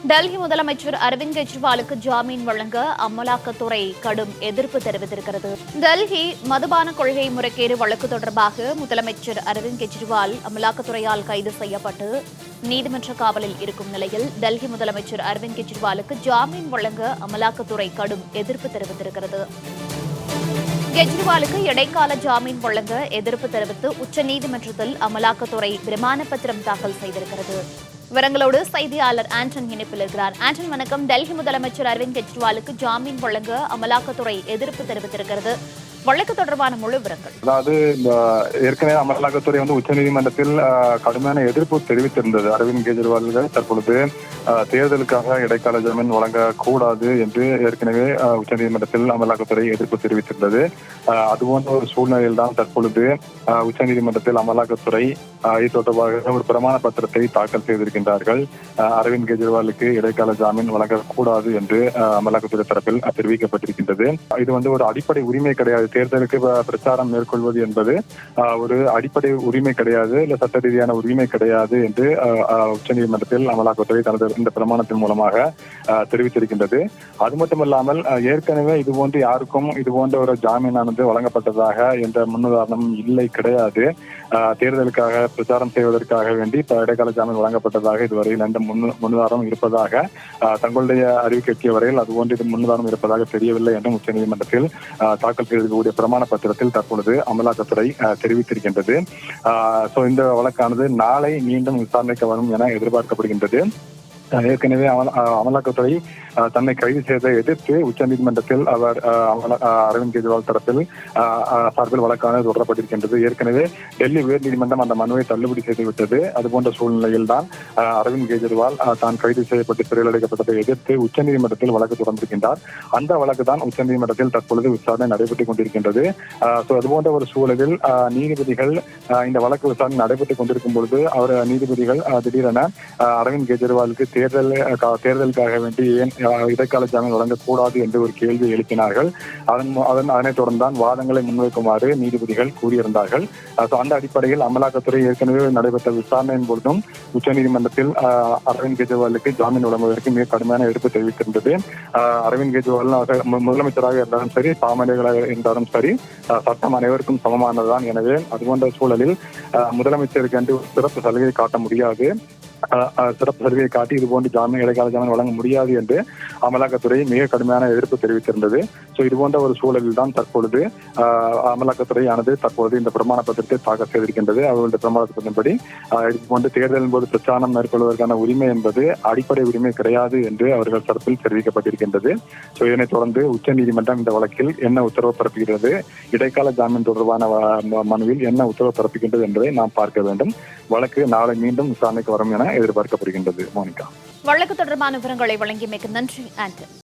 டெல்லி முதலமைச்சர் அரவிந்த் கெஜ்ரிவாலுக்கு ஜாமீன் வழங்க அமலாக்கத்துறை கடும் எதிர்ப்பு தெரிவித்திருக்கிறது. டெல்லி மதுபான கொள்கை முறைகேடு வழக்கு தொடர்பாக முதலமைச்சர் அரவிந்த் கெஜ்ரிவால் அமலாக்கத்துறையால் கைது செய்யப்பட்டு நீதிமன்ற காவலில் இருக்கும் நிலையில் டெல்லி முதலமைச்சர் அரவிந்த் கெஜ்ரிவாலுக்கு ஜாமீன் வழங்க அமலாக்கத்துறை கடும் எதிர்ப்பு தெரிவித்திருக்கிறது. கெஜ்ரிவாலுக்கு இடைக்கால ஜாமீன் வழங்க எதிர்ப்பு தெரிவித்து உச்சநீதிமன்றத்தில் அமலாக்கத்துறை பிரமாண பத்திரம் தாக்கல் செய்திருக்கிறது. விவரங்களோடு செய்தியாளர் ஆண்டன் இணைப்பில் இருக்கிறார். ஆண்டன் வணக்கம். டெல்லி முதலமைச்சர் அரவிந்த் கெஜ்ரிவாலுக்கு ஜாமீன் வழங்க அமலாக்கத்துறை எதிர்ப்பு தெரிவித்திருக்கிறது. வழக்கு தொடர்பான முழு விவரங்கள். அதாவது ஏற்கனவே அமலாக்கத்துறை உச்சநீதிமன்றத்தில் கடுமையான எதிர்ப்பு தெரிவித்திருந்தது. அரவிந்த் கெஜ்ரிவால் தற்பொழுது தேர்தலுக்காக இடைக்கால ஜாமீன் வழங்கக்கூடாது என்று ஏற்கனவே உச்சநீதிமன்றத்தில் அமலாக்கத்துறை எதிர்ப்பு தெரிவித்திருந்தது. அதுபோன்ற ஒரு சூழ்நிலையில் தான் தற்பொழுது உச்சநீதிமன்றத்தில் அமலாக்கத்துறை இது தொடர்பாக ஒரு பிரமாண பத்திரத்தை தாக்கல் செய்திருக்கின்றார்கள். அரவிந்த் கெஜ்ரிவாலுக்கு இடைக்கால ஜாமீன் வழங்கக்கூடாது என்று அமலாக்கத்துறை தரப்பில் தெரிவிக்கப்பட்டிருக்கின்றது. இது ஒரு அடிப்படை உரிமை கிடையாது. தேர்தலுக்கு பிரச்சாரம் மேற்கொள்வது என்பது ஒரு அடிப்படை உரிமை கிடையாது, இல்ல சட்ட ரீதியான உரிமை கிடையாது என்று உச்சநீதிமன்றத்தில் அமலாக்கத்துறை தனது இந்த பிரமாணத்தின் மூலமாக தெரிவித்திருக்கின்றது. அது மட்டுமல்லாமல் ஏற்கனவே இதுபோன்று யாருக்கும் இதுபோன்ற ஒரு ஜாமீனானது வழங்கப்பட்டதாக என்ற முன்னுதாரணம் இல்லை, கிடையாது. தேர்தலுக்காக பிரச்சாரம் செய்வதற்காக வேண்டி இடைக்கால ஜாமீன் வழங்கப்பட்டதாக இதுவரையில் எந்த முன்னுதாரணம் இருப்பதாக தங்களுடைய அறிவிக்கை எட்டிய வரையில் அதுபோன்று இது முன்னுதாரணம் இருப்பதாக தெரியவில்லை என்றும் உச்சநீதிமன்றத்தில் தாக்கல் செய்திருக்கக்கூடிய பிரமாண பத்திரத்தில் தற்பொழுது அமலாக்கத்துறை தெரிவித்திருக்கின்றது. இந்த வழக்கானது நாளை மீண்டும் விசாரணைக்கு வரும் என எதிர்பார்க்கப்படுகின்றது. ஏற்கனவே அமலாக்கத்துறை தன்னை கைது செய்ததை எதிர்த்து உச்சநீதிமன்றத்தில் அவர் அரவிந்த் கெஜ்ரிவால் தரப்பில் சார்பில் வழக்கானது தொடரப்பட்டிருக்கின்றது. ஏற்கனவே டெல்லி உயர்நீதிமன்றம் அந்த மனுவை தள்ளுபடி செய்துவிட்டது. அதுபோன்ற சூழ்நிலையில் தான் அரவிந்த் கெஜ்ரிவால் தான் கைது செய்யப்பட்டு சிறையில் அடைக்கப்பட்டதை எதிர்த்து உச்சநீதிமன்றத்தில் வழக்கு தொடர்ந்திருக்கின்றார். அந்த வழக்கு தான் உச்சநீதிமன்றத்தில் தற்பொழுது விசாரணை நடைபெற்றுக் கொண்டிருக்கின்றது. அதுபோன்ற ஒரு சூழலில் நீதிபதிகள் இந்த வழக்கு விசாரணை நடைபெற்றுக் கொண்டிருக்கும் பொழுது நீதிபதிகள் திடீரென அரவிந்த் கெஜ்ரிவாலுக்கு தேர்தலுக்காக வேண்டி ஏன் இடைக்கால ஜாமீன் வழங்கக்கூடாது என்று ஒரு கேள்வி எழுப்பினார்கள். அதனைத் தொடர்ந்து தான் வாதங்களை முன்வைக்குமாறு நீதிபதிகள் கூறியிருந்தார்கள். அந்த அடிப்படையில் அமலாக்கத்துறை ஏற்கனவே நடைபெற்ற விசாரணையின் பொழுதும் உச்சநீதிமன்றத்தில் அரவிந்த் கெஜ்ரிவாலுக்கு ஜாமீன் வழங்குவதற்கு மிக கடுமையான எதிர்ப்பு தெரிவித்திருந்தது. அரவிந்த் கெஜ்ரிவால் முதலமைச்சராக இருந்தாலும் சரி, பாமரர்களாக இருந்தாலும் சரி, சட்டம் அனைவருக்கும் சமமானதுதான். எனவே அதுபோன்ற சூழலில் முதலமைச்சருக்கு என்று சிறப்பு சலுகை காட்ட முடியாது, சிறப்பு சலுகையை காட்டி இதுபோன்று இடைக்கால ஜாமீன் வழங்க முடியாது என்று அமலாக்கத்துறை மிக கடுமையான எதிர்ப்பு தெரிவித்திருந்தது. இதுபோன்ற ஒரு சூழலில் தான் தற்பொழுது அமலாக்கத்துறையானது தற்பொழுது இந்த பிரமாண பத்திரத்தை தாக்கல் செய்திருக்கின்றது. அவர்களுடைய பிரமாண பத்திரத்தின்படி இதுபோன்று தேர்தலின் போது பிரச்சாரம் மேற்கொள்வதற்கான உரிமை என்பது அடிப்படை உரிமை கிடையாது என்று அவர்கள் தரப்பில் தெரிவிக்கப்பட்டிருக்கின்றது. இதனைத் தொடர்ந்து உச்சநீதிமன்றம் இந்த வழக்கில் என்ன உத்தரவு பிறப்பிக்கிறது, இடைக்கால ஜாமீன் தொடர்பான மனுவில் என்ன உத்தரவு பிறப்பிக்கின்றது என்பதை நாம் பார்க்க வேண்டும். வழக்கு நாளை மீண்டும் விசாரணைக்கு வரும் என எதிர்பார்க்கப்படுகின்றது. மோனிகா, வழக்கு தொடர்பான விவரங்களை வழங்கியமைக்கு நன்றி ஆண்டன்.